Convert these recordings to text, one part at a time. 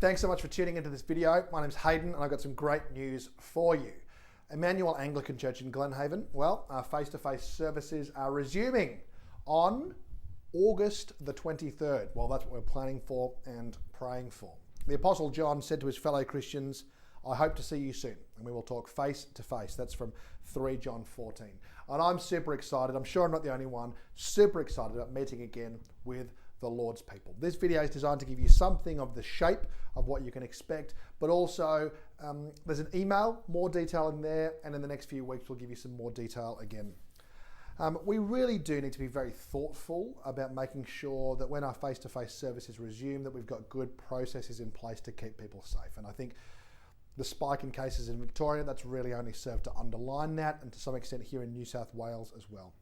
Thanks so much for tuning into this video. My name's Hayden and I've got some great news for you. Emmanuel Anglican Church in Glenhaven, well, our face-to-face services are resuming on August the 23rd. Well, that's what we're planning for and praying for. The Apostle John said to his fellow Christians, I hope to see you soon, and we will talk face to face. That's from 3 John 14. And I'm super excited. I'm sure I'm not the only one. Super excited about meeting again with the Lord's people. This video is designed to give you something of the shape of what you can expect, but also there's an email, more detail in there, and in the next few weeks we'll give you some more detail again. We really do need to be very thoughtful about making sure that when our face-to-face services resume, that we've got good processes in place to keep people safe. And I think the spike in cases in Victoria, that's really only served to underline that, and to some extent here in New South Wales as well.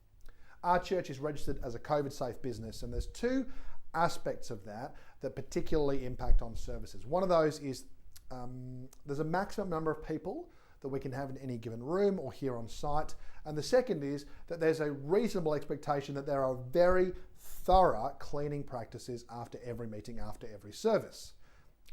Our church is registered as a COVID-safe business, and there's two aspects of that that particularly impact on services. One of those is there's a maximum number of people that we can have in any given room or here on site. And the second is that there's a reasonable expectation that there are very thorough cleaning practices after every meeting, after every service.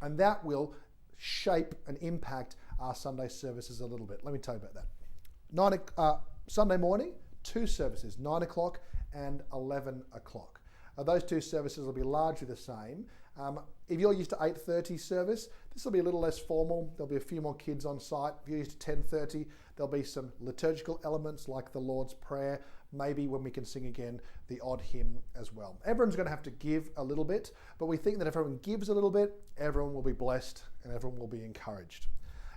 And that will shape and impact our Sunday services a little bit. Let me tell you about that. Sunday morning, 2 services, 9 o'clock and 11 o'clock. Those 2 services will be largely the same. If you're used to 8:30 service, this will be a little less formal. There'll be a few more kids on site. If you're used to 10:30, there'll be some liturgical elements like the Lord's Prayer, maybe when we can sing again the odd hymn as well. Everyone's going to have to give a little bit, but we think that if everyone gives a little bit, everyone will be blessed and everyone will be encouraged.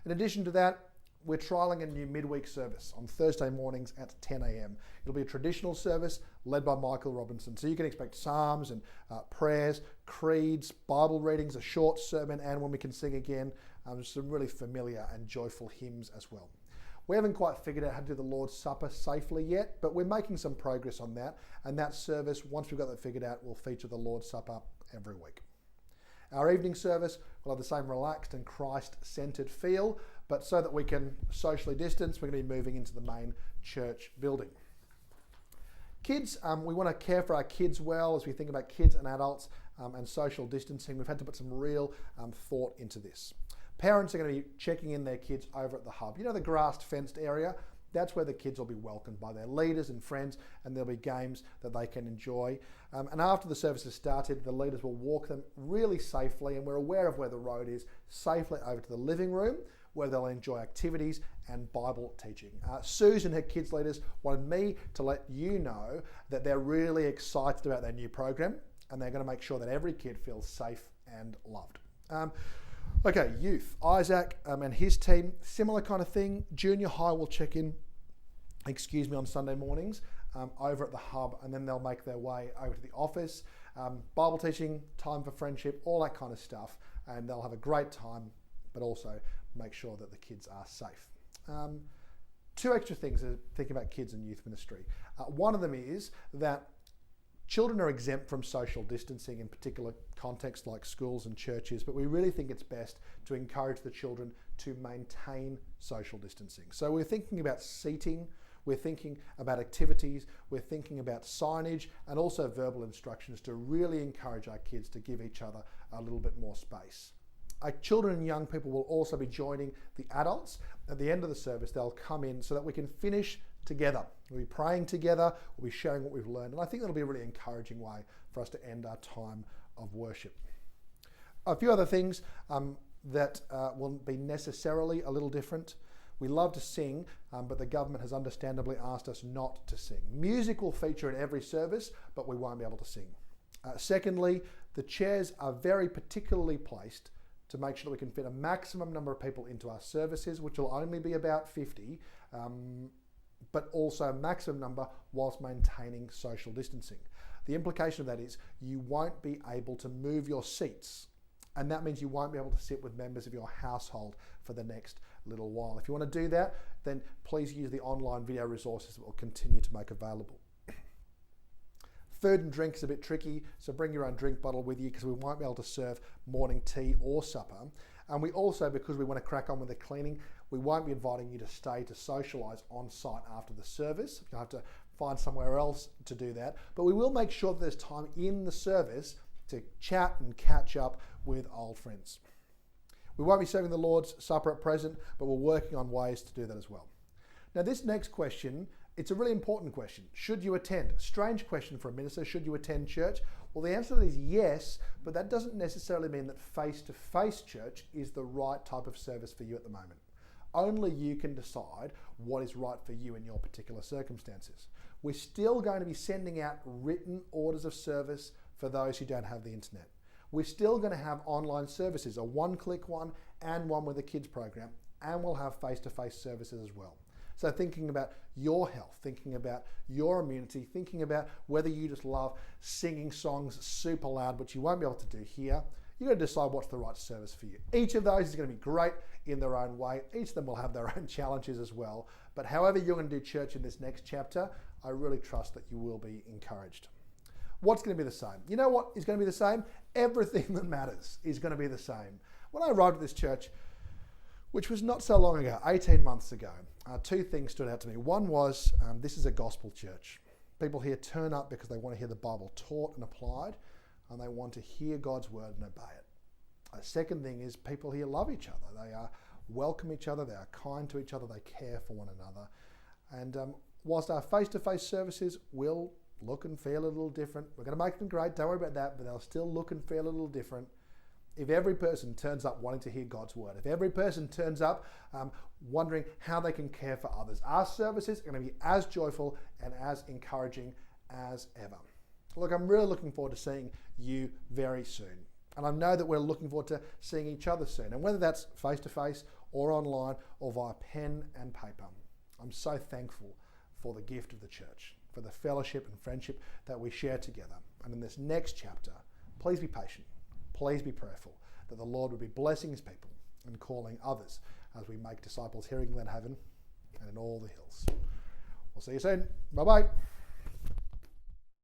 In addition to that, we're trialling a new midweek service on Thursday mornings at 10 a.m. It'll be a traditional service led by Michael Robinson. So you can expect psalms and prayers, creeds, Bible readings, a short sermon, and when we can sing again, some really familiar and joyful hymns as well. We haven't quite figured out how to do the Lord's Supper safely yet, but we're making some progress on that. And that service, once we've got that figured out, will feature the Lord's Supper every week. Our evening service will have the same relaxed and Christ-centered feel, but so that we can socially distance, we're going to be moving into the main church building. Kids, we want to care for our kids well as we think about kids and adults and social distancing. We've had to put some real thought into this. Parents are going to be checking in their kids over at the hub. You know, the grassed fenced area? That's where the kids will be welcomed by their leaders and friends, and there'll be games that they can enjoy. And after the service has started, the leaders will walk them really safely, and we're aware of where the road is, safely over to the living room, where they'll enjoy activities and Bible teaching. Suze and her kids leaders wanted me to let you know that they're really excited about their new program, and they're going to make sure that every kid feels safe and loved. Okay, youth. Isaac and his team, similar kind of thing. Junior high will check in, on Sunday mornings over at the hub, and then they'll make their way over to the office. Bible teaching, time for friendship, all that kind of stuff, and they'll have a great time, but also make sure that the kids are safe. 2 extra things to think about kids and youth ministry. One of them is that children are exempt from social distancing in particular contexts like schools and churches, but we really think it's best to encourage the children to maintain social distancing. So we're thinking about seating, we're thinking about activities, we're thinking about signage, and also verbal instructions to really encourage our kids to give each other a little bit more space. Our children and young people will also be joining the adults. At the end of the service, they'll come in so that we can finish together. We'll be praying together, we'll be sharing what we've learned, and I think that'll be a really encouraging way for us to end our time of worship. A few other things that will be necessarily a little different. We love to sing, but the government has understandably asked us not to sing. Music will feature in every service, but we won't be able to sing. Secondly, the chairs are very particularly placed to make sure that we can fit a maximum number of people into our services, which will only be about 50, but also a maximum number whilst maintaining social distancing. The implication of that is you won't be able to move your seats, and that means you won't be able to sit with members of your household for the next little while. If you want to do that, then please use the online video resources that we'll continue to make available. Food and drink is a bit tricky, so bring your own drink bottle with you because we won't be able to serve morning tea or supper. And we also, because we want to crack on with the cleaning, we won't be inviting you to stay to socialise on site after the service. You'll have to find somewhere else to do that. But we will make sure that there's time in the service to chat and catch up with old friends. We won't be serving the Lord's Supper at present, but we're working on ways to do that as well. Now, this next question, it's a really important question. Should you attend? Strange question for a minister. Should you attend church? Well, the answer to that is yes, but that doesn't necessarily mean that face-to-face church is the right type of service for you at the moment. Only you can decide what is right for you in your particular circumstances. We're still going to be sending out written orders of service for those who don't have the internet. We're still going to have online services, a one-click one and one with a kids program, and we'll have face-to-face services as well. So thinking about your health, thinking about your immunity, thinking about whether you just love singing songs super loud, which you won't be able to do here, you've got to decide what's the right service for you. Each of those is going to be great in their own way. Each of them will have their own challenges as well. But however you're going to do church in this next chapter, I really trust that you will be encouraged. What's going to be the same? You know what is going to be the same? Everything that matters is going to be the same. When I arrived at this church, which was not so long ago, 18 months ago, two things stood out to me. One was this is a gospel church. People here turn up because they want to hear the Bible taught and applied, and they want to hear God's word and obey it. A second thing is people here love each other. They welcome each other, they are kind to each other, they care for one another. And whilst our face-to-face services will look and feel a little different, we're going to make them great, don't worry about that, but they'll still look and feel a little different. If every person turns up wanting to hear God's word, if every person turns up wondering how they can care for others, our services are going to be as joyful and as encouraging as ever. Look, I'm really looking forward to seeing you very soon. And I know that we're looking forward to seeing each other soon. And whether that's face-to-face or online or via pen and paper, I'm so thankful for the gift of the church, for the fellowship and friendship that we share together. And in this next chapter, please be patient. Please be prayerful that the Lord would be blessing his people and calling others as we make disciples here in Glenhaven and in all the hills. We'll see you soon. Bye-bye.